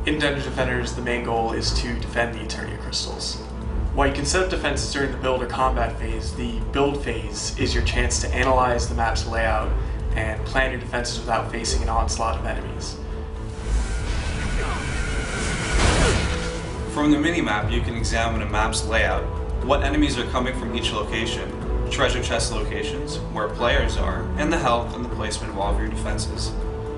In Dungeon Defenders, the main goal is to defend the Eternia Crystals. While you can set up defenses during the build or combat phase, the build phase is your chance to analyze the map's layout and plan your defenses without facing an onslaught of enemies. From the minimap, you can examine a map's layout, what enemies are coming from each location, treasure chest locations, where players are, and the health and the placement of all of your defenses.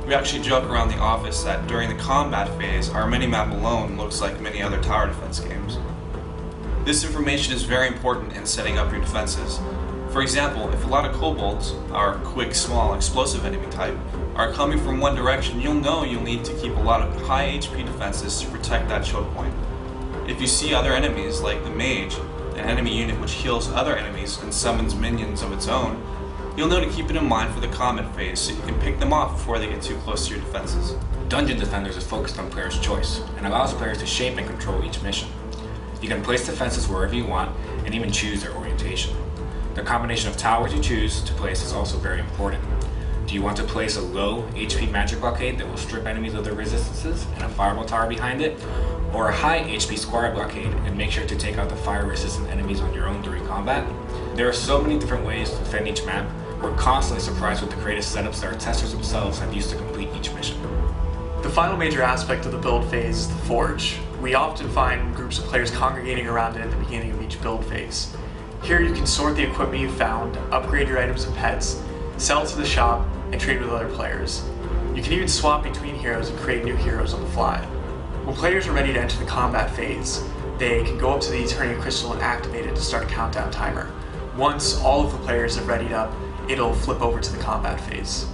We actually joke around the office that during the combat phase, our minimap alone looks like many other tower defense games. This information is very important in setting up your defenses. For example, if a lot of kobolds, our quick, small, explosive enemy type, are coming from one direction, you'll know you'll need to keep a lot of high HP defenses to protect that choke point. If you see other enemies, like the mage, an enemy unit which heals other enemies and summons minions of its own, you'll know to keep it in mind for the combat phase so you can pick them off before they get too close to your defenses. Dungeon Defenders is focused on players' choice and allows players to shape and control each mission. You can place defenses wherever you want and even choose their orientation. The combination of towers you choose to place is also very important. Do you want to place a low HP magic blockade that will strip enemies of their resistances and a fireball tower behind it? Or a high HP squire blockade and make sure to take out the fire resistant enemies on your own during combat? There are so many different ways to defend each map. We're constantly surprised with the creative setups that our testers themselves have used to complete each mission. The final major aspect of the build phase is the Forge. We often find groups of players congregating around it at the beginning of each build phase. Here you can sort the equipment you found, upgrade your items and pets, sell to the shop, and trade with other players. You can even swap between heroes and create new heroes on the fly. When players are ready to enter the combat phase, they can go up to the Eternia Crystal and activate it to start a countdown timer. Once all of the players have readied up, it'll flip over to the combat phase.